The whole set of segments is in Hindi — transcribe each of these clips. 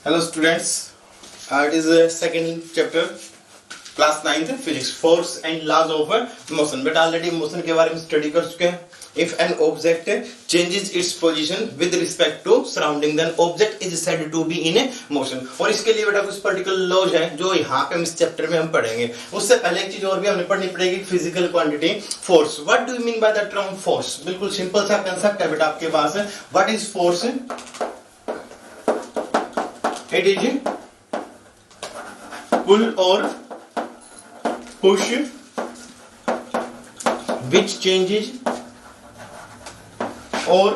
Hello students, it is the second chapter, class 9th physics, force and laws of motion. बेटा ऑलरेडी मोशन के बारे में स्टडी कर चुके हैं. If an object changes its position with respect to surrounding, then object is said to be in motion. और इसके लिए बेटा कुछ पर्टिकुलर लॉज हैं जो यहाँ पे हम इस चैप्टर में हम पढ़ेंगे. उससे पहले एक चीज और भी हमने पढ़नी पड़ेगी, physical quantity force. What do you mean by the term force? बिल्कुल सिंपल सा कंसेप्ट है बेटा आपके पास. What is force? It is pull or push which changes or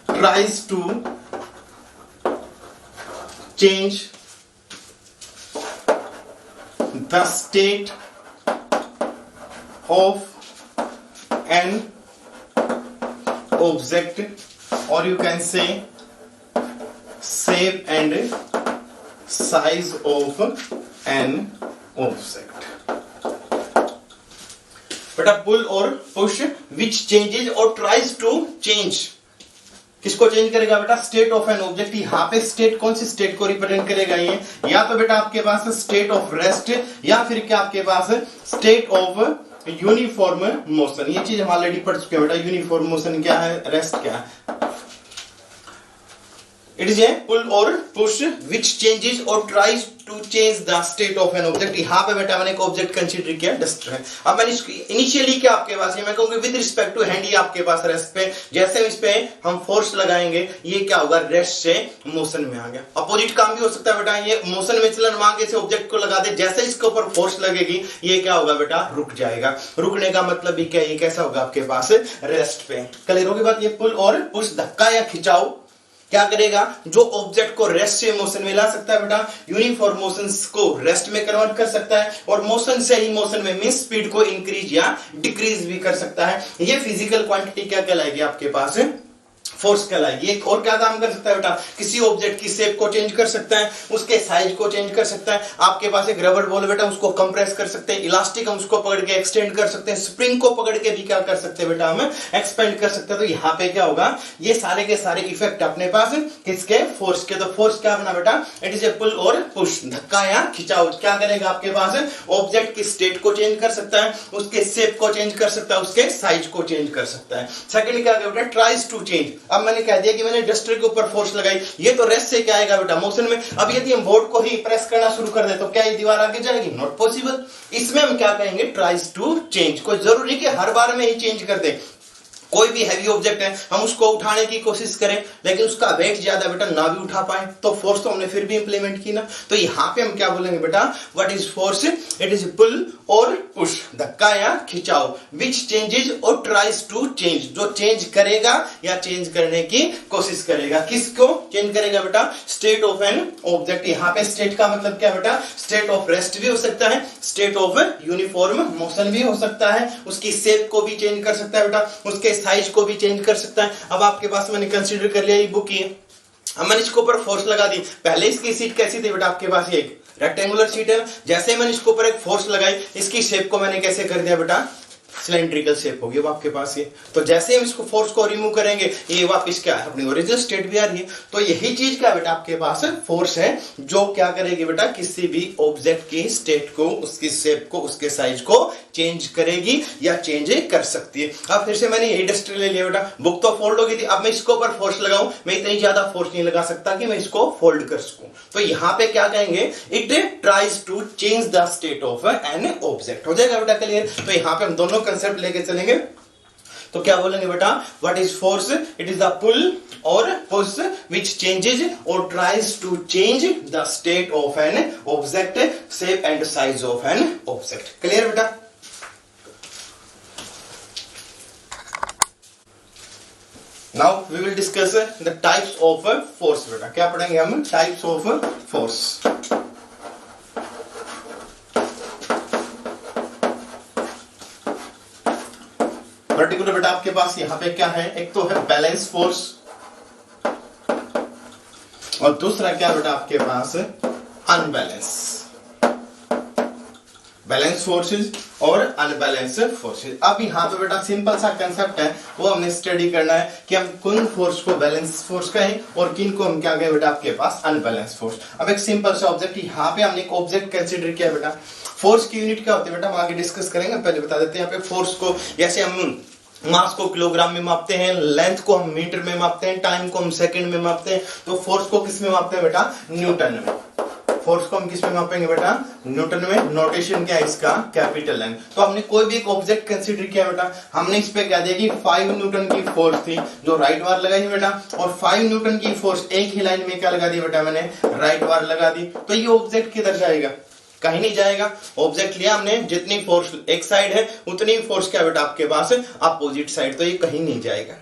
tries to change the state of an object, or you can say shape and size of an object. बेटा पुल और push which changes or tries to change, किसको चेंज करेगा बेटा? State of an object. यहाँ पे स्टेट कौन सी स्टेट को रिप्रेजेंट करेगा? ये या तो बेटा आपके पास स्टेट ऑफ रेस्ट या फिर क्या आपके पास स्टेट ऑफ यूनिफॉर्म मोशन. ये चीज हम ऑलरेडी पढ़ चुके हैं बेटा. यूनिफॉर्म मोशन क्या है, रेस्ट क्या है. It is a pull or push which changes or tries to change the state of an object. यहाँ पे बेटा मैंने एक ऑब्जेक्ट कंसीडर किया, डस्टर है. अब मैंने इनिशियली क्या आपके पास है, मैं कहूंगा विद रिस्पेक्ट टू हैंड, ये आपके पास रेस्ट पे, जैसे इस पे हम फोर्स लगाएंगे ये क्या होगा, रेस्ट से मोशन में आ गया. अपोजिट काम भी हो सकता है बेटा, ये मोशन में चलन मांगे से ऑब्जेक्ट को लगा दे, जैसे इसके ऊपर फोर्स लगेगी ये क्या होगा बेटा, रुक जाएगा. रुकने का मतलब भी क्या, ये कैसा होगा आपके पास, रेस्ट पे. क्लियर होगी बात. ये पुल और पुश, धक्का या खिंचाव क्या करेगा, जो ऑब्जेक्ट को रेस्ट से मोशन में ला सकता है बेटा, यूनिफॉर्म मोशन को रेस्ट में कन्वर्ट कर सकता है, और मोशन से ही मोशन में मीन स्पीड को इंक्रीज या डिक्रीज भी कर सकता है. ये फिजिकल क्वांटिटी क्या कहलाएगी आपके पास, फोर्स कहलाएगी. एक और क्या काम कर सकता है बेटा, किसी ऑब्जेक्ट की शेप को चेंज कर सकता है, उसके साइज को चेंज कर सकता है. आपके पास एक रबर बॉल बेटा, उसको कंप्रेस कर सकते हैं, इलास्टिक हम उसको पकड़ के एक्सटेंड कर सकते हैं, स्प्रिंग को पकड़ के भी क्या कर सकते हैं बेटा, हम एक्सपेंड कर सकते हैं. तो यहाँ पे क्या होगा, ये सारे के सारे इफेक्ट अपने पास किसके, फोर्स के. तो फोर्स क्या बना बेटा, इट इज ए पुल और पुश, धक्का या खिंचाव. क्या करेगा आपके पास, ऑब्जेक्ट की स्टेट को चेंज कर सकता है, उसके शेप को चेंज कर सकता है, उसके साइज को चेंज कर सकता है. सेकंड क्या बेटा, ट्राइज टू चेंज. अब मैंने कह दिया कि मैंने डस्टर के ऊपर फोर्स लगाई, ये तो रेस्ट से क्या आएगा बेटा, मोशन में. अब यदि हम बोर्ड को ही प्रेस करना शुरू कर दे तो क्या ये दीवार आगे जाएगी, नॉट पॉसिबल. इसमें हम क्या कहेंगे, ट्राइज टू चेंज. कोई जरूरी कि हर बार में ही चेंज कर दे. कोई भी हैवी ऑब्जेक्ट है, हम उसको उठाने की कोशिश करें लेकिन उसका वेट ज्यादा बेटा ना भी उठा पाए, तो फोर्स तो हमने फिर भी इंप्लीमेंट की ना. तो यहाँ पे हम क्या बोलेंगे बेटा, what is force? It is pull और पुश, धक्का या खिंचाव, विच चेंजेस और ट्राइज टू चेंज, जो चेंज करेगा या चेंज करने की कोशिश करेगा. किसको चेंज करेगा बेटा, स्टेट ऑफ एन ऑब्जेक्ट. यहाँ पे स्टेट का मतलब क्या बेटा, स्टेट ऑफ रेस्ट भी हो सकता है, स्टेट ऑफ यूनिफॉर्म मोशन भी हो सकता है, उसकी शेप को भी चेंज कर सकता है बेटा, उसके साइज को भी चेंज कर सकता है. अब आपके पास मैंने कंसीडर कर लिया ये बुक ही, अब मैंने इसके ऊपर फोर्स लगा दी. पहले इसकी सीट कैसी थी बेटा, आपके पास ये एक रेक्टेंगुलर सीट है. जैसे मैंने इसके ऊपर एक फोर्स लगाई, इसकी शेप को मैंने कैसे कर दिया बेटा, सिलेंड्रिकल शेप होगी अब आपके पास ये. तो जैसे हम इसको फोर्स को रिमूव करेंगे ये वापस क्या है, अपनी ओरिजिनल स्टेट भी आ रही है. तो यही चीज क्या बेटा आपके पास फोर्स है, जो क्या करेगी बेटा, किसी भी ऑब्जेक्ट की स्टेट को, उसकी शेप को, उसके साइज को चेंज करेगी या चेंज कर सकती है. अब फिर से मैंने यही डस्टर ले लिया बेटा, बुक तो फोल्ड हो गई थी, अब मैं इसके ऊपर फोर्स लगाऊं, मैं इतनी ज्यादा फोर्स नहीं लगा सकता कि मैं इसको फोल्ड कर सकूं. तो यहाँ पे क्या कहेंगे, it tries to change the state of an object. हो जाएगा बेटा क्लियर. तो यहाँ पे हम दोनों कंसेप्ट लेके चलेंगे. तो क्या बोलेंगे बेटा, what is force? It is the pull और पुश विच चेंजेस और tries to change the state of an object, shape and size of an object. Clear बेटा. Now we will discuss the types of force. बेटा क्या पढ़ेंगे हम, टाइप्स ऑफ फोर्स. पर्टिकुलर बेटा आपके पास यहाँ पे क्या है, एक तो है बैलेंस फोर्स, और दूसरा क्या बेटा आपके पास अनबैलेंस. बैलेंस फोर्सेज और अनबैलेंस फोर्सेज। अब यहाँ पे बेटा सिंपल सा कंसेप्ट है, वो हमने स्टडी करना है कि हम किन फोर्स को बैलेंस फोर्स कहें और किन को हम क्या कहें बेटा आपके पास अनबैलेंस फोर्स। अब एक सिंपल सा ऑब्जेक्ट, यहाँ पे हमने एक ऑब्जेक्ट कंसिडर किया बेटा। फोर्स की यूनिट क्या होती है बेटा, हम आगे डिस्कस करेंगे, पहले बता देते हैं। यहाँ पे फोर्स को जैसे हम मास को किलोग्राम में मापते हैं, लेंथ को हम मीटर में मापते हैं, टाइम को हम सेकंड में मापते हैं, तो फोर्स को किस में मापते हैं बेटा, न्यूटन में। फोर्स को हम किस में मापेंगे बेटा, न्यूटन में। नोटेशन क्या है इसका, कैपिटल एन। तो हमने कोई भी एक ऑब्जेक्ट कंसीडर किया बेटा, हमने इस पे क्या दिया कि 5 न्यूटन की फोर्स थी जो राइट वार लगाई बेटा, और 5 न्यूटन की फोर्स एक ही लाइन में क्या लगा दी बेटा मैंने, राइट वार लगा दी। तो ये ऑब्जेक्ट किधर जाएगा, कहीं नहीं जाएगा। ऑब्जेक्ट लिया हमने, जितनी फोर्स एक साइड है उतनी फोर्स क्या बेटा आपके पास अपोजिट साइड, तो ये कहीं नहीं जाएगा।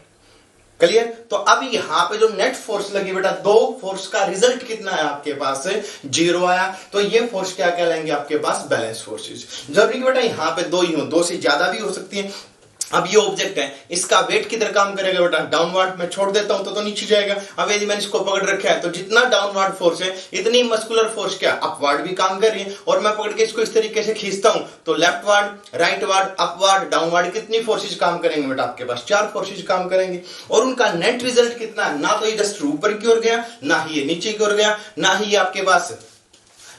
क्लियर। तो अब यहाँ पे जो नेट फोर्स लगी बेटा, दो फोर्स का रिजल्ट कितना है आपके पास, 0 आया, तो ये फोर्स क्या कहलाएंगे आपके पास, बैलेंस फोर्सेज। जरूरी बेटा यहाँ पे 2 ही हो, 2 से ज्यादा भी हो सकती है। अब ये ऑब्जेक्ट है, इसका वेट किधर काम करेगा बेटा, डाउनवर्ड। मैं छोड़ देता हूं तो नीचे जाएगा। अब यदि मैंने इसको पकड़ रखा है तो जितना डाउनवर्ड फोर्स है इतनी मस्कुलर फोर्स क्या अपवर्ड भी काम कर रही है। और मैं पकड़ के इसको इस तरीके से खींचता हूं तो लेफ्टवर्ड, राइटवर्ड, अपवर्ड, डाउनवर्ड कितनी फोर्सेज काम करेंगे बेटा आपके पास, 4 फोर्सेज काम करेंगे। और उनका नेट रिजल्ट कितना है, ना तो ये जस्ट ऊपर की ओर गया, ना ही ये नीचे की ओर गया, ना ही ये आपके पास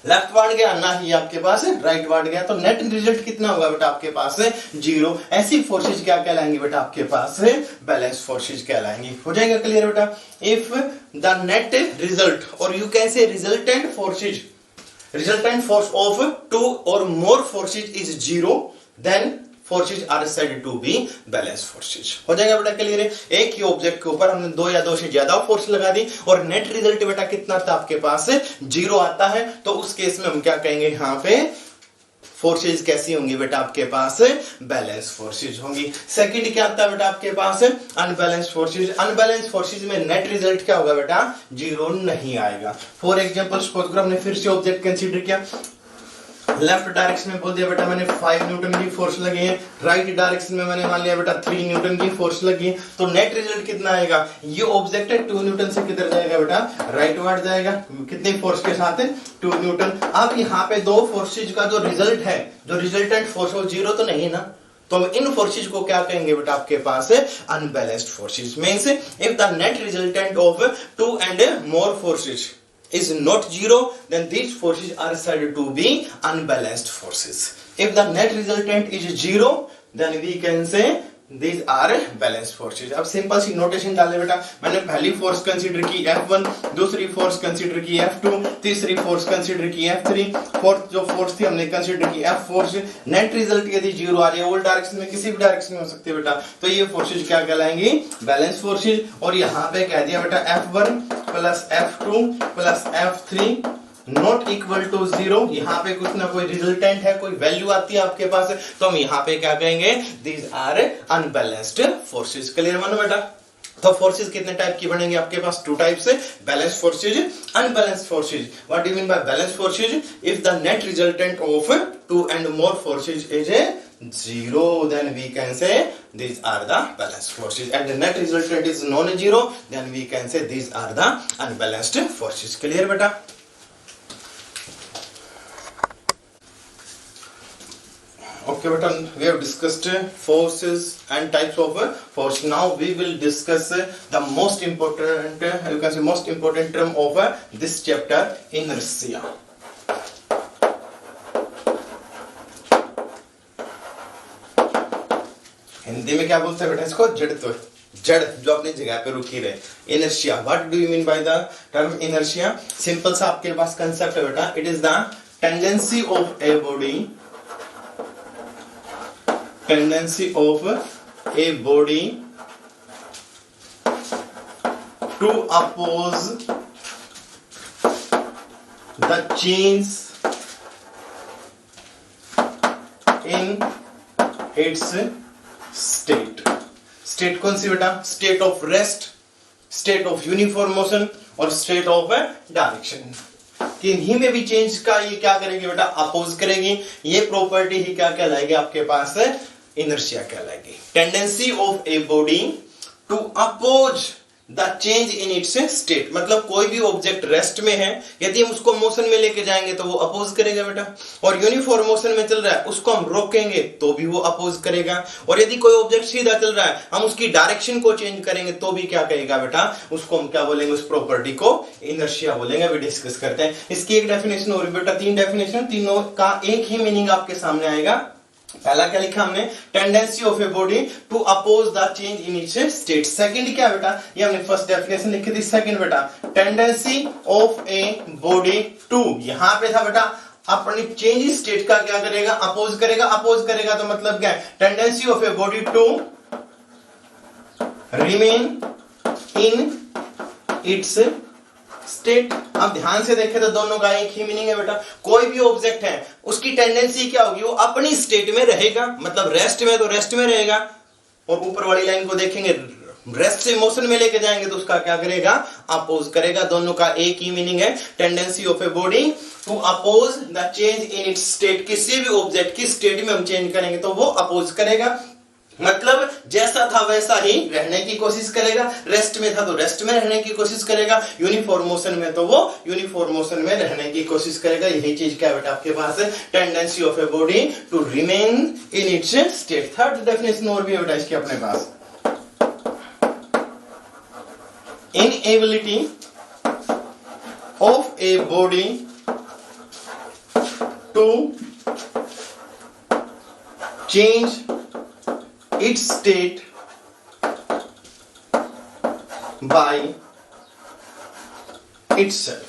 लेफ्ट वार्ड गया, ना ही आपके पास राइट वार्ड गया। तो नेट रिजल्ट कितना होगा बेटा आपके पास, 0। ऐसी फोर्सेज क्या कहलाएंगे बेटा आपके पास, बैलेंस फोर्सेज कहलाएंगे। हो जाएगा क्लियर बेटा। If the net result or you can say resultant forces, resultant force of 2 or more forces is 0, then forces are said to be balance forces. हो जाएगा बेटा क्लियर है। एक ही ऑब्जेक्ट के ऊपर हमने 2 या 2 से ज्यादा फोर्स लगा दी और नेट रिजल्ट बेटा कितना था आपके पास, 0 आता है, तो उस केस में हम क्या कहेंगे, यहाँ पे फोर्सेज कैसी होंगी बेटा आपके पास, बैलेंस फोर्सेज होंगी। सेकंड क्या आता है बेटा आपके पास, अनबैलेंस फोर्सेज। अनबैलेंस फोर्सेज में नेट रिजल्ट क्या होगा बेटा, 0 नहीं आएगा। फॉर एग्जांपल सपोज करो हमने फिर से ऑब्जेक्ट कंसीडर किया, लेफ्ट डायरेक्शन में बोल दिया बेटा मैंने 5 न्यूटन की फोर्स लगी है, राइट डायरेक्शन में मैंने मान लिया बेटा 3 न्यूटन की फोर्स लगी है, तो नेट रिजल्ट कितना आएगा, ये ऑब्जेक्ट है 2 न्यूटन से किधर जाएगा बेटा, राइट वार्ड जाएगा। कितनी फोर्स के साथ है, 2 न्यूटन। अब यहाँ पे 2 फोर्सेज का जो रिजल्ट है, जो रिजल्टेंट फोर्स वो 0 तो नहीं ना, तो हम इन फोर्सेज को क्या कहेंगे बेटा आपके पास, unbalanced forces. Means if the net resultant of 2 and more forces is not 0, then these forces are said to be unbalanced forces. If the net resultant is 0, then we can say these are balanced forces. अब सिंपल सी नोटेशन डाले बेटा, मैंने पहली फोर्स कंसीडर की F1, दूसरी फोर्स कंसीडर की F2, तीसरी फोर्स कंसीडर की F3, फोर्थ जो फोर्स थी हमने कंसीडर की F फोर्स। नेट रिजल्ट यदि 0 आ रही है, ओल्ड डायरेक्शन में किसी भी डायरेक्शन में हो सकती है बेटा, तो ये फोर्सेज क्या कहलाएंगी, बैलेंस फोर्सेज। और यहाँ पे कह दिया बेटा F1 plus F2 plus F3 not equal to 0। यहाँ पे कुछ ना कोई रिजल्टेंट है, कोई वैल्यू आती है आपके पास, तो हम यहाँ पे क्या कहेंगे, these are unbalanced forces. Clear मानो बेटा। तो फोर्सेज कितने टाइप की बनेंगे आपके पास, 2 टाइप्स है, balance forces, unbalanced forces. What do you mean by balance forces, if the net resultant of 2 and more forces is 0, then we can say these are the balanced forces, and the net resultant is non-zero, then we can say these are the unbalanced forces. Clear beta? Okay beta, we have discussed forces and types of force. Now we will discuss the most important, you can say most important term of this chapter, inertia. Hindi में क्या बोलते हैं बेटा इसको, जड़त्व, जड़ जो अपनी जगह पे रुकी रहे, inertia. What do you mean by the term inertia, simple सा आपके पास कंसेप्ट है बेटा, it is the tendency of a body, tendency of a body to oppose the change in its state. State कौन सी बेटा, state of rest, state of uniform motion और स्टेट ऑफ डायरेक्शन। इन्हीं में भी चेंज का ये क्या करेगी बेटा, अपोज करेगी। ये प्रॉपर्टी ही क्या कहलाएगी आपके पास, इनर्शिया कहलाएगी। Tendency of a body to oppose the change in its state, मतलब कोई भी ऑब्जेक्ट रेस्ट में है, यदि हम उसको मोशन में लेके जाएंगे तो वो अपोज करेगा बेटा, और यूनिफॉर्म मोशन में चल रहा है उसको हम रोकेंगे तो भी वो अपोज करेगा, और यदि कोई ऑब्जेक्ट सीधा चल रहा है हम उसकी डायरेक्शन को चेंज करेंगे तो भी क्या कहेगा बेटा, उसको हम क्या बोलेंगे, उस प्रॉपर्टी को इनर्शिया बोलेंगे। अभी डिस्कस करते हैं इसकी एक डेफिनेशन और बेटा, 3 डेफिनेशन, तीनों का एक ही मीनिंग आपके सामने आएगा। पहला क्या लिखा हमने, tendency of a body to oppose the change in its state. Second क्या बेटा, ये हमने फर्स्ट डेफिनेशन लिखी थी, सेकंड बेटा tendency of a body to, यहां पे था बेटा अपनी चेंज इन स्टेट का क्या करेगा, अपोज करेगा। अपोज करेगा तो मतलब क्या है, tendency of a body to remain in its state. अब ध्यान से देखें तो दोनों का एक ही मीनिंग है बेटा, कोई भी ऑब्जेक्ट है उसकी टेंडेंसी क्या होगी, वो अपनी स्टेट में रहेगा, मतलब रेस्ट में तो रेस्ट में रहेगा, और ऊपर वाली लाइन को देखेंगे रेस्ट से मोशन में लेके जाएंगे तो उसका क्या करेगा, अपोज करेगा। दोनों का एक ही मीनिंग है, tendency of a body to oppose the change in its state, किसी भी ऑब्जेक्ट की स्टेट में हम चेंज करेंगे तो वो अपोज करेगा, मतलब जैसा था वैसा ही रहने की कोशिश करेगा, रेस्ट में था तो रेस्ट में रहने की कोशिश करेगा, यूनिफॉर्म मोशन में तो वो यूनिफॉर्म मोशन में रहने की कोशिश करेगा। यही चीज क्या बेटा आपके पास है, tendency of a body to remain in its state. Third definition और भी है बेटा इसके अपने पास, inability of a body to change its state by itself।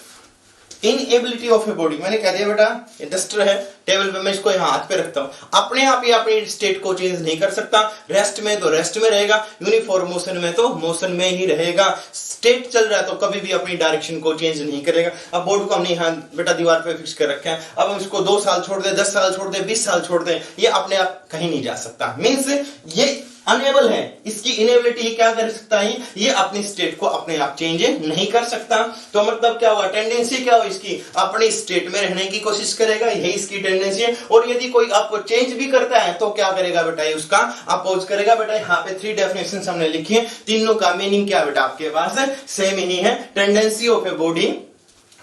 Inability of a body, मैंने कह दिया बेटा ये डस्टर है टेबल पे, मैं इसको यहाँ हाथ पे रखता हूं, अपने आप ही अपनी स्टेट को चेंज नहीं कर सकता, रेस्ट में तो रेस्ट में रहेगा, यूनिफॉर्म मोशन में तो मोशन में ही रहेगा, स्टेट चल रहा है तो कभी भी अपनी डायरेक्शन को चेंज नहीं करेगा। अब बोर्ड को हमने यहाँ बेटा दीवार पे फिक्स कर रखा है, अब हम इसको 2 साल छोड़ दे, 10 साल छोड़ दे, 20 साल छोड़ दे, ये अपने आप कहीं नहीं जा सकता, मीन्स ये अनेबल है, इसकी इनेबिलिटी क्या कर सकता है, ये अपनी स्टेट को अपने आप चेंज नहीं कर सकता। तो मतलब क्या हुआ, टेंडेंसी क्या हुआ इसकी, अपनी स्टेट में रहने की कोशिश करेगा, यही इसकी टेंडेंसी है, और यदि कोई आपको चेंज भी करता है तो क्या करेगा बेटा, ये उसका अपोज करेगा। बेटा यहाँ पे 3 डेफिनेशन हमने लिखी है, तीनों का मीनिंग क्या बेटा आपके पास है, सेम ही है, tendency of a body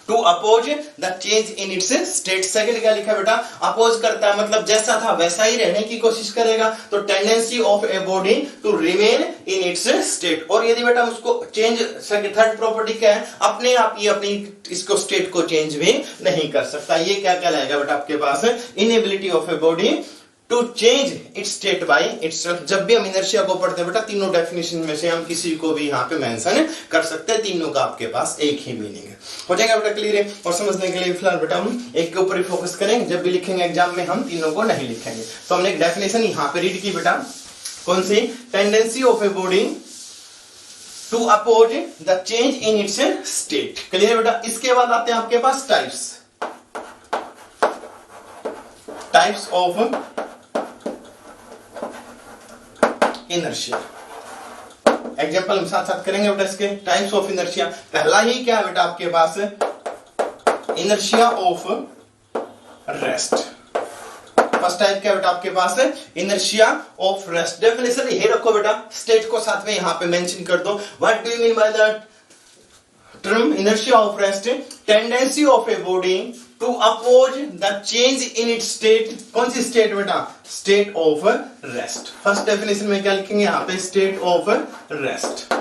to oppose the change in its state. Second क्या लिखा बेटा, अपोज करता है मतलब जैसा था वैसा ही रहने की कोशिश करेगा, तो tendency of a body to remain in its state. और यदि बेटा उसको चेंज, थर्ड प्रॉपर्टी क्या है, अपने आप ही अपनी इसको स्टेट को चेंज भी नहीं कर सकता। ये क्या कहलाएगा बेटा आपके पास, inability of a body to change its state by itself. जब भी हम इनर्शिया को पढ़ते हैं बेटा, तीनों डेफिनेशन में से हम किसी को भी यहाँ पे मेंशन कर सकते हैं, तीनों का आपके पास एक ही मीनिंग है। हो जाएगा बेटा क्लियर है, और समझने के लिए फिलहाल बेटा हम एक के ऊपर ही फोकस करेंगे, जब भी लिखेंगे एग्जाम में हम तीनों को नहीं लिखेंगे। तो हमने एक डेफिनेशन यहाँ पे रीड की बेटा, कौन सी, tendency of a body to oppose the change in its state. Clear बेटा। इसके बाद आते हैं आपके पास टाइप्स ऑफ इनर्शिया। एग्जांपल हम साथ साथ करेंगे बेटा इसके, टाइप्स ऑफ इनर्शिया। पहला ही क्या है बेटा आपके पास, inertia of rest. First type क्या बेटा आपके पास है, इनर्शिया ऑफ रेस्ट। डेफिनेशन ये रखो बेटा, स्टेट को साथ में यहां पे मेंशन कर दो। What do you mean by the term inertia of rest, tendency of a body to oppose the change in its state. कौन सी स्टेट बेटा, state of rest. First definition में क्या लिखेंगे यहाँ पे, स्टेट ऑफ रेस्ट।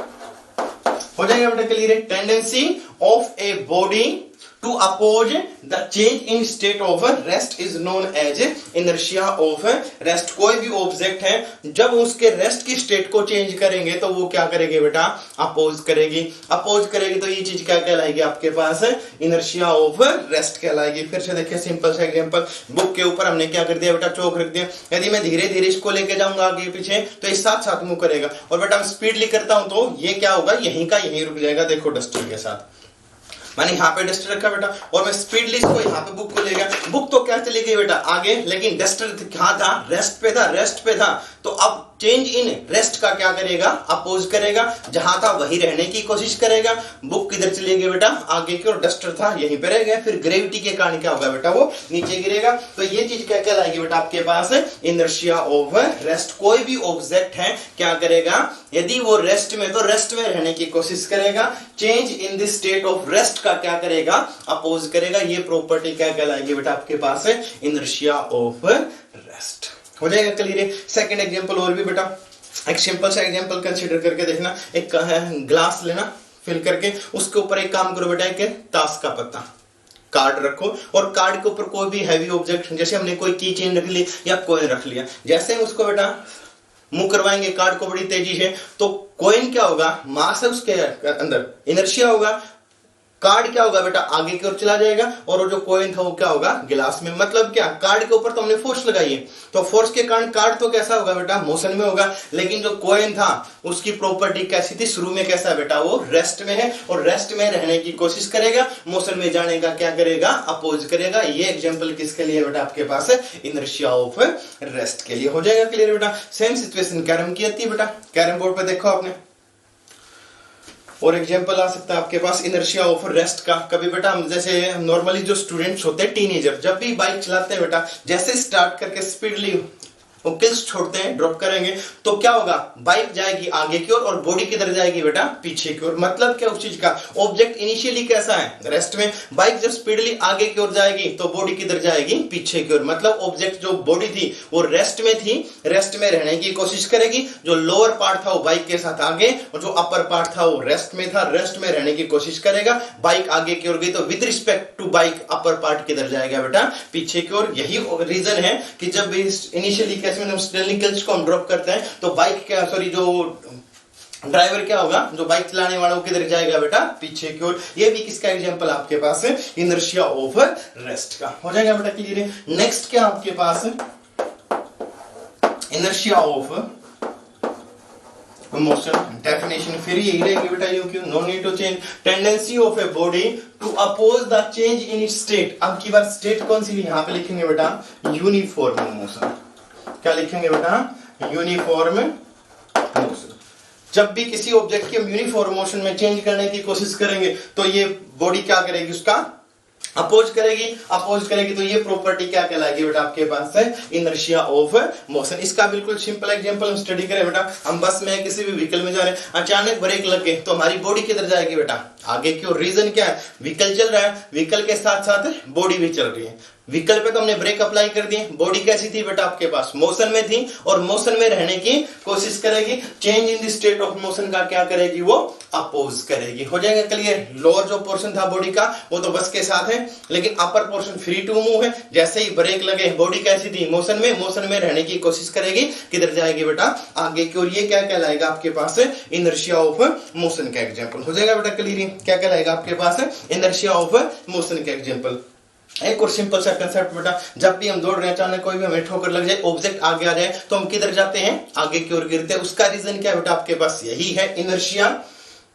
हो जाएगा बेटा क्लियर है। Tendency of a body to oppose the change in state of rest is known as inertia of rest. कोई भी ऑब्जेक्ट है जब उसके रेस्ट की स्टेट को चेंज करेंगे तो वो क्या करेगी बेटा, अपोज करेगी। अपोज करेगी तो ये चीज क्या कहलाएगी आपके पास, इनर्शिया ऑफ रेस्ट कहलाएगी। फिर से देखिए सिंपल सा एग्जांपल, बुक के ऊपर हमने क्या कर दिया बेटा, चौक रख दिया। यदि मैं धीरे धीरे इसको लेके जाऊंगा आगे पीछे तो ये साथ साथ मूव करेगा, और बेटा मैं स्पीडली करता हूं तो ये क्या होगा, यहीं का यहीं रुक जाएगा। देखो डस्टर के साथ मैंने यहाँ पे डस्टर रखा बेटा, और मैं स्पीडली इसको यहाँ पे बुक को ले गया। बुक तो क्या चली गई बेटा आगे, लेकिन डस्टर कहाँ था, रेस्ट पे था। तो अब चेंज इन रेस्ट का क्या करेगा, अपोज करेगा, जहां था वही रहने की कोशिश करेगा। बुक किधर चली गई बेटा, आगे की ओर, डस्टर था यहीं पे रह गया, फिर ग्रेविटी के कारण क्या होगा बेटा, वो नीचे गिरेगा। तो ये चीज क्या कहलाएगी बेटा आपके पास, इनर्शिया ऑफ रेस्ट। कोई भी ऑब्जेक्ट है क्या करेगा, यदि वो रेस्ट में, तो रेस्ट में रहने की कोशिश करेगा, change in the state of rest का क्या करेगा, अपोज करेगा। ये प्रॉपर्टी क्या कहलाएगी बेटा आपके पास, इनर्शिया ऑफ रेस्ट। हो जाएगा क्लियर। सेकंड एग्जांपल और भी बेटा, एक सिंपल सा एग्जांपल कंसीडर करके देखना। एक ग्लास लेना, फिल करके उसके ऊपर एक काम करो बेटा, एक ताश का पत्ता, कार्ड रखो, और कार्ड के ऊपर कोई भी हैवी ऑब्जेक्ट, जैसे हमने कोई की चेन रख ली या कॉइन रख लिया, जैसे हम उसको बेटा मूव करवाएंगे कार्ड को बड़ी तेजी से, तो कॉइन क्या होगा, मास है उसके अंदर, इनर्शिया होगा, कार्ड क्या होगा बेटा, आगे की ओर चला जाएगा, और वो जो कॉइन था वो क्या होगा, गिलास में। मतलब क्या, कार्ड के ऊपर तो हमने फोर्स लगाई है, तो फोर्स के कारण कार्ड तो कैसा होगा बेटा, मोशन में होगा, लेकिन जो कॉइन था उसकी प्रॉपर्टी कैसी थी, शुरू में कैसा बेटा, वो रेस्ट में है, और रेस्ट में रहने की कोशिश करेगा, मोशन में जाने का क्या करेगा, अपोज करेगा। ये एग्जांपल किसके लिए बेटा आपके पास है, इनर्शिया ऑफ रेस्ट के लिए। हो जाएगा क्लियर बेटा। सेम सिचुएशन कैरम की आती है बेटा, कैरम बोर्ड पे देखो आपने, और एग्जांपल आ सकता है आपके पास इनर्शिया ऑफ रेस्ट का। कभी बेटा हम जैसे नॉर्मली जो स्टूडेंट्स होते हैं, टीनेजर, जब भी बाइक चलाते हैं बेटा, जैसे स्टार्ट करके स्पीडली वो किल्स छोड़ते हैं, ड्रॉप करेंगे, तो क्या होगा, बाइक जाएगी आगे की ओर, और बॉडी किधर जाएगी बेटा, पीछे की ओर। मतलब क्या उस चीज का, ऑब्जेक्ट इनिशियली कैसा है, रेस्ट में, बाइक जब स्पीडली आगे की ओर जाएगी तो बॉडी किधर जाएगी, पीछे की ओर। मतलब ऑब्जेक्ट जो बॉडी थी वो रेस्ट में थी, रेस्ट में रहने की कोशिश करेगी, जो लोअर पार्ट था वो बाइक के साथ आगे, और जो अपर पार्ट था वो रेस्ट में था, रेस्ट में रहने की कोशिश करेगा। बाइक आगे की ओर गई तो with respect to bike upper part किधर जाएगा बेटा, पीछे की ओर। यही रीजन है कि जब इनिशियली स्टेलिंग को हम ड्रॉप करते हैं तो बाइक क्या, सॉरी, जो ड्राइवर क्या होगा, जो बाइक चलाने वाला, वो किधर जाएगा बेटा, पीछे की ओर। ये भी किसका एग्जांपल आपके पास है, इनर्शिया ऑफ रेस्ट का। हो जाएगा बेटा क्लियर है। नेक्स्ट क्या आपके पास है, इनर्शिया ऑफ मोशन। डेफिनेशन फिर यही रहेगी बेटा, यू क्यों, no need to change, tendency of a body to oppose the change in its state. अब की बार स्टेट कौन सी, यहां पे लिखेंगे बेटा यूनिफॉर्म मोशन। क्या लिखेंगे बेटा, यूनिफॉर्म मोशन। जब भी किसी ऑब्जेक्ट की हम यूनिफॉर्म मोशन में चेंज करने की कोशिश करेंगे तो ये बॉडी क्या करेगी, उसका अपोज करेगी, अपोज करेगी। तो ये प्रॉपर्टी क्या कहलाएगी बेटा आपके पास है, इनर्शिया ऑफ मोशन। इसका बिल्कुल सिंपल एग्जांपल हम स्टडी करें बेटा, हम बस में किसी भी व्हीकल में जा रहे हैं, अचानक ब्रेक लग गए तो हमारी बॉडी किधर जाएगी बेटा, आगे की ओर। रीजन क्या है, व्हीकल चल रहा है, व्हीकल के साथ साथ बॉडी भी चल रही है। व्हीकल पे तो हमने ब्रेक अप्लाई कर दिए, बॉडी कैसी थी बेटा आपके पास, मोशन में थी, और मोशन में रहने की कोशिश करेगी। Change in the state of motion का क्या करेगी, वो अपोज करेगी। हो जाएगा क्लियर। लोअर जो पोर्शन था बॉडी का वो तो बस के साथ है, लेकिन upper portion free to move है। जैसे ही ब्रेक लगे बॉडी कैसी थी, मोशन में, मोशन में रहने की कोशिश करेगी, किधर जाएगी बेटा, आगे की ओर। ये क्या कहलाएगा आपके पास, इनर्शिया ऑफ मोशन का एग्जांपल। हो जाएगा बेटा क्लियर। क्या कहलाएगा आपके पास, इनर्शिया ऑफ मोशन का एग्जांपल। एक और सिंपल सा कंसेप्ट बेटा, जब भी हम दौड़ रहे हैं, अचानक कोई भी हमें ठोकर लग जाए, ऑब्जेक्ट आगे आ जाए, तो हम किधर जाते हैं, आगे की ओर गिरते हैं। उसका रीजन क्या बेटा आपके पास, यही है इनर्शिया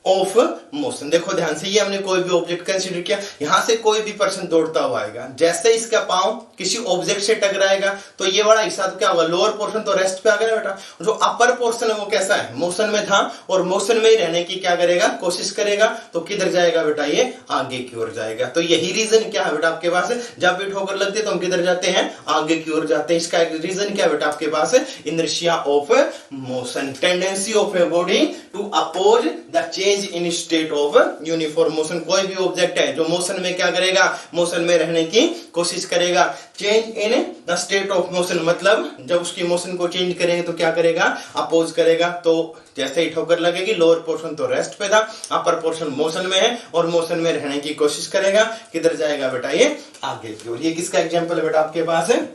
ऑफ मोशन। देखो ध्यान से, ये हमने कोई भी ऑब्जेक्ट कंसीडर किया, यहां से कोई भी पर्सन दौड़ता हुआ आएगा, जैसे इसका पांव किसी ऑब्जेक्ट से टकराएगा तो ये वाला हिस्सा तो क्या होगा, लोअर पोर्शन तो रेस्ट पे आ गया बेटा, जो अपर पोर्शन है वो कैसा है, मोशन में था, और मोशन में ही रहने की क्या करेगा, कोशिश करेगा। तो किधर जाएगा बेटा, ये आगे की ओर जाएगा। तो यही रीजन क्या है बेटा आपके पास, जब भी ठोकर लगती है तो हम किधर जाते हैं, आगे की ओर जाते हैं। इसका एक रीजन क्या बेटा आपके पास, inertia of motion, tendency of a body to oppose the change in state of uniform motion. कोई भी ऑब्जेक्ट है जो मोशन में क्या करेगा, मोशन में रहने की कोशिश करेगा। Change in the state of motion, मतलब जब उसकी मोशन को चेंज करेंगे तो क्या करेगा, अपोज करेगा। तो जैसे ही ठोकर लगेगी, लोअर पोर्शन तो रेस्ट पे था, अपर पोर्शन मोशन में है, और मोशन में रहने की कोशिश करेगा, किधर जाएगा बेटा, ये आगे की ओर। ये किसका एग्जांपल है बेटा आपके पास, है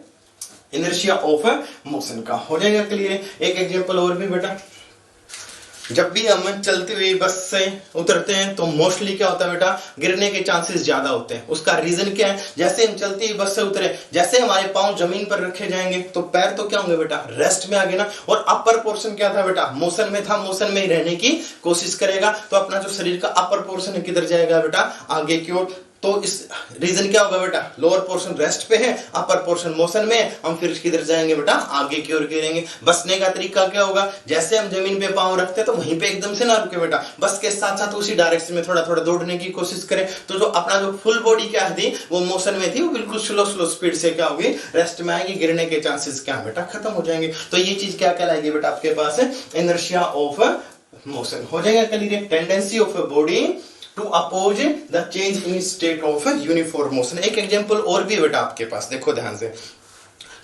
इनर्शिया ऑफ मोशन का। हो जाएगा क्लियर। एक एग्जांपल और भी बेटा, जब भी हम चलती हुई बस से उतरते हैं तो मोस्टली क्या होता है बेटा, गिरने के चांसेस ज्यादा होते हैं। उसका रीजन क्या है, जैसे हम चलती हुई बस से उतरे, जैसे हमारे पांव जमीन पर रखे जाएंगे तो पैर तो क्या होंगे बेटा, रेस्ट में आ गए ना, और अपर पोर्शन क्या था बेटा, मोशन में था, मोशन में ही रहने की कोशिश करेगा। तो अपना जो शरीर का अपर पोर्शन है किधर जाएगा बेटा, आगे की ओर। तो इस रीजन क्या होगा बेटा, लोअर पोर्शन रेस्ट पे है, अपर पोर्शन मोशन में है, हम फिर किधर जाएंगे बेटा, आगे की ओर गिरेंगे। बसने का तरीका क्या होगा, जैसे हम जमीन पे पांव रखते हैं तो वहीं पे एकदम से ना रुके बेटा, बस के साथ साथ उसी डायरेक्शन में थोड़ा थोड़ा दौड़ने की कोशिश करें। तो जो अपना जो फुल बॉडी क्या थी वो मोशन में थी, वो बिल्कुल स्लो स्लो स्पीड से क्या होगी, रेस्ट में आएगी, गिरने के चांसेस क्या बेटा खत्म हो जाएंगे। तो ये चीज क्या कहलाएगी बेटा आपके पास, इनर्शिया ऑफ मोशन हो जाएगा clear. Tendency of body to oppose the change in state of uniform motion. एक एग्जांपल और भी बेटा आपके पास, देखो ध्यान से।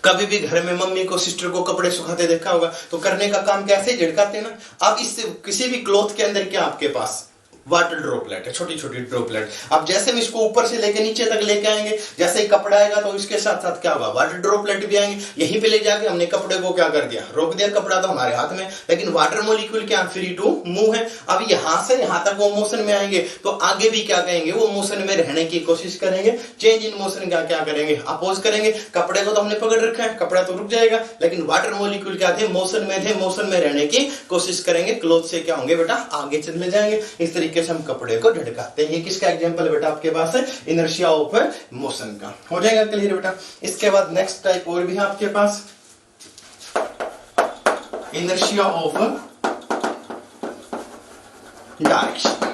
कभी भी घर में मम्मी को, सिस्टर को कपड़े सुखाते देखा होगा, तो करने का काम कैसे, झटकाते ना। अब इस किसी भी क्लॉथ के अंदर क्या आपके पास वाटर ड्रॉपलेट है, छोटी छोटी ड्रॉपलेट। अब जैसे हम इसको ऊपर से लेके नीचे तक लेके आएंगे, जैसे ही कपड़ा आएगा तो इसके साथ साथ क्या होगा, वाटर ड्रॉपलेट भी आएंगे। यहीं पे ले जाके हमने कपड़े को क्या कर दिया, रोक दिया, कपड़ा तो हमारे हाथ में, लेकिन वाटर मॉलिक्यूल क्या फ्री टू मूव है। अब यहां से यहां तक वो मोशन में आएंगे, तो आगे भी क्या कहेंगे, वो मोशन में रहने की कोशिश करेंगे। चेंज इन मोशन का क्या करेंगे, अपोज करेंगे। कपड़े को तो हमने पकड़ रखा है, कपड़ा तो रुक जाएगा, लेकिन वाटर मॉलिक्यूल क्या थे, मोशन में थे, मोशन में रहने की कोशिश करेंगे। क्लोथ से क्या होंगे बेटा, आगे चले जाएंगे। इस तरीके से हम कपड़े को झटकाते हैं। ये किसका एग्जांपल बेटा आपके पास है, इनर्शिया ऑफ मोशन का। हो जाएगा क्लियर बेटा। इसके बाद नेक्स्ट टाइप और भी है आपके पास, inertia of direction.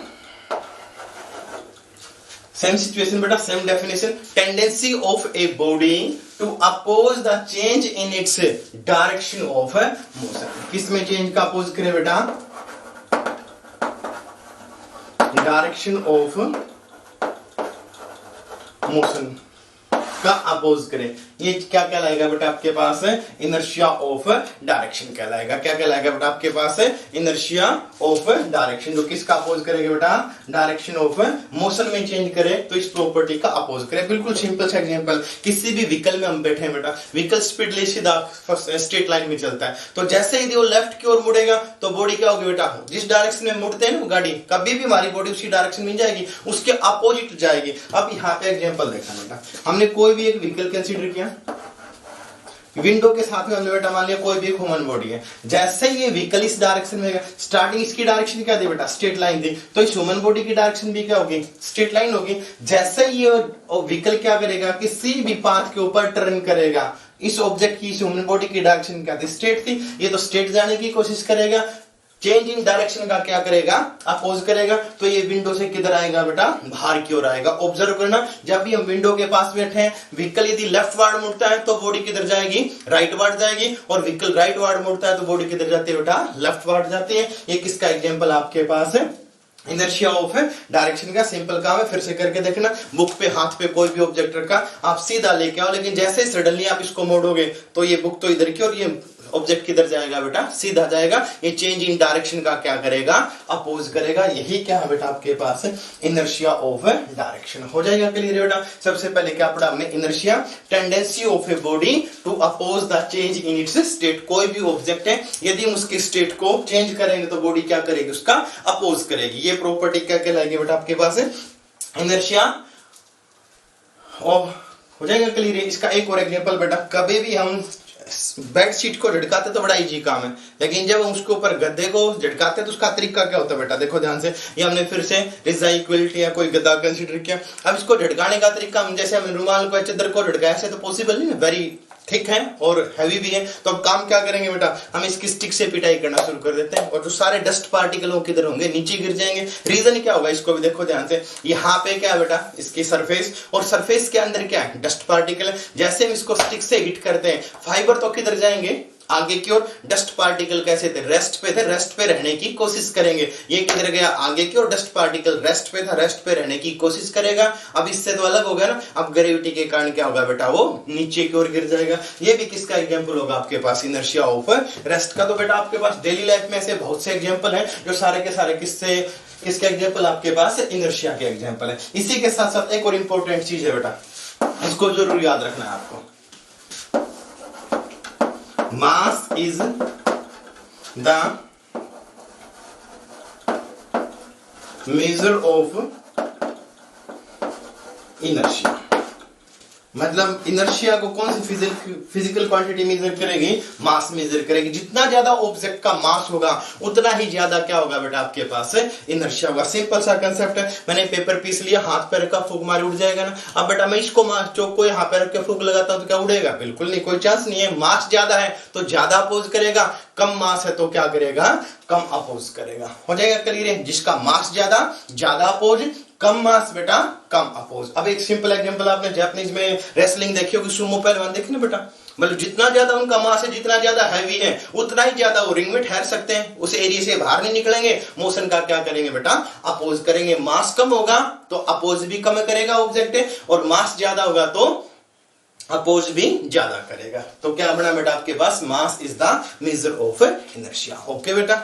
Same situation बेटा, same definition. Tendency of a body to oppose the change in its direction of motion. किसमें चेंज का अपोज करें बेटा, डायरेक्शन ऑफ मोशन का अपोज करें। ये क्या कहलाएगा बेटा आपके पास है, इनर्शिया ऑफ डायरेक्शन कहलाएगा। क्या कहलाएगा बेटा आपके पास है, इनर्शिया ऑफ डायरेक्शन। जो किसका अपोज करेंगे बेटा, डायरेक्शन ऑफ मोशन में चेंज करें तो इस प्रॉपर्टी का अपोज करें। बिल्कुल सिंपल सा एग्जांपल, किसी भी व्हीकल में हम बैठे हैं बेटा, व्हीकल स्पीडली सीधा स्ट्रेट लाइन में चलता है, तो जैसे ही वो लेफ्ट की ओर मुड़ेगा तो बॉडी क्या होगी बेटा, जिस डायरेक्शन में मुड़ते हैं ना गाड़ी, कभी भी हमारी बॉडी उसी डायरेक्शन में जाएगी, उसके अपोजिट जाएगी। अब यहाँ पे एग्जांपल देखा बेटा, हमने कोई भी एक व्हीकल कंसीडर किया, विंडो के साथ में हमने बेटा मान लिया कोई भी एक ह्यूमन बॉडी है। जैसे ये व्हीकल इस डायरेक्शन में गया, स्टार्टिंग इसकी डायरेक्शन क्या थी बेटा, स्ट्रेट लाइन थी, तो इस ह्यूमन बॉडी की डायरेक्शन भी क्या होगी, स्ट्रेट लाइन होगी। जैसे ये व्हीकल क्या करेगा, किसी भी पाथ के ऊपर टर्न करेगा, इस ऑब्जेक्ट की, इस ह्यूमन बॉडी की डायरेक्शन क्या थी, स्ट्रेट थी, ये तो स्ट्रेट जाने की कोशिश करेगा। चेंज इन डायरेक्शन का क्या करेगा, अपोज करेगा, तो ये विंडो से किधर आएगा बेटा, बाहर की ओर आएगा। ऑब्जर्व करना, जब भी हम विंडो के पास बैठे हैं, व्हीकल यदि लेफ्ट वार्ड मुड़ता है तो बॉडी किधर जाएगी, राइट वार्ड जाएगी, और व्हीकल राइट वार्ड मुड़ता है तो बॉडी किधर जाती है बेटा, लेफ्ट वार्ड जाती है। ये किसका एग्जांपल आपके पास है, इनर्शिया ऑफ डायरेक्शन का। सिंपल काम है, फिर से करके देखना। बुक पे, हाथ पे कोई भी ऑब्जेक्ट रखा, आप सीधा लेके आओ, लेकिन जैसे सडनली आप इसको मोड़ोगे तो ये बुक तो इधर की और ये ऑब्जेक्ट किधर जाएगा बेटा, सीधा जाएगा। ये चेंज इन डायरेक्शन का क्या करेगा, अपोज करेगा। यही क्या है बेटा आपके पास, इनर्शिया ऑफ डायरेक्शन। हो जाएगा क्लियर बेटा। सबसे पहले क्या पढ़ा हमने, inertia, tendency of a body to oppose the change in its state. कोई भी ऑब्जेक्ट है, यदि हम उसके स्टेट को चेंज करेंगे तो बॉडी क्या करेगी, उसका अपोज करेगी। ये प्रॉपर्टी क्या कहलाएगी बेटा आपके पास, इनर्शिया ऑफ। हो जाएगा क्लियर। इसका एक और एग्जांपल बेटा, कभी भी हम बेड शीट को झटकाते तो बड़ा इजी काम है, लेकिन जब हम उसके ऊपर गद्दे को झटकाते तो उसका तरीका क्या होता है बेटा, देखो ध्यान से। ये हमने फिर से रिजाई क्विल्ट या कोई गद्दा कंसीडर किया। अब इसको झटकाने का तरीका, हम जैसे हमने रुमाल को, चादर को झटकाया, ऐसे तो पॉसिबल नहीं है, वेरी थिक है और हैवी भी है। तो अब काम क्या करेंगे बेटा, हम इसकी स्टिक से पिटाई करना शुरू कर देते हैं, और जो सारे डस्ट पार्टिकल किधर होंगे, नीचे गिर जाएंगे। रीजन क्या होगा, इसको भी देखो ध्यान से। यहाँ पे क्या है बेटा, इसकी सरफेस, और सरफेस के अंदर क्या है, डस्ट पार्टिकल है। जैसे हम इसको स्टिक से हिट करते हैं, फाइबर तो किधर जाएंगे, आगे की ओर। डस्ट पार्टिकल कैसे थे, रेस्ट पे थे, रेस्ट पे रहने की कोशिश करेंगे। ये किधर गया, आगे की ओर। डस्ट पार्टिकल रेस्ट पे था, रेस्ट पे रहने की कोशिश करेगा। अब इससे तो अलग हो गया ना, अब ग्रेविटी के कारण क्या होगा बेटा, वो नीचे की ओर गिर जाएगा। ये भी किसका एग्जांपल होगा आपके पास, इनर्शिया ऑफ रेस्ट का। तो बेटा आपके पास डेली लाइफ में ऐसे बहुत से एग्जांपल हैं, जो सारे के सारे किसके एग्जांपल आपके पास, इनर्शिया के एग्जांपल है। इसी के साथ साथ एक और इंपॉर्टेंट चीज है बेटा, इसको जरूर याद रखना है आपको। Mass is the measure of inertia. मतलब इनर्शिया को कौन सी फिजिकल क्वांटिटी मेजर करेगी, मास मेजर करेगी। जितना ज्यादा ऑब्जेक्ट का मास होगा उतना ही ज्यादा क्या होगा बेटा आपके पास इनर्शिया होगा। सिंपल सा कंसेप्ट है। मैंने पेपर पीस लिया, हाथ पे रखा, फूंक मारी, उड़ जाएगा ना। अब बेटा मैं इसको चौक को हाथ पे रख के फूंक लगाता हूं तो क्या उड़ेगा? बिल्कुल नहीं, कोई चांस नहीं है। मास ज्यादा है तो ज्यादा अपोज करेगा, कम मास है तो क्या करेगा? कम अपोज करेगा। हो जाएगा क्लियर है? जिसका मास ज्यादा अपोज, कम मास बेटा कम अपोज। अब एक सिंपल एग्जांपल, आपने जापानीज में रेसलिंग देखी होगी, सुमो पहलवान देखे ना बेटा, मतलब जितना ज्यादा उनका मास है, जितना ज्यादा हैवी है, उतना ही ज्यादा वो रिंग में ठहर सकते हैं, उस एरिया से बाहर नहीं निकलेंगे। मोशन का क्या करेंगे बेटा? अपोज करेंगे। मास कम होगा तो अपोज भी कम करेगा ऑब्जेक्ट, और मास ज्यादा होगा तो अपोज भी ज्यादा करेगा। तो क्या बना बेटा आपके पास? Mass is the measure of inertia. Okay बेटा।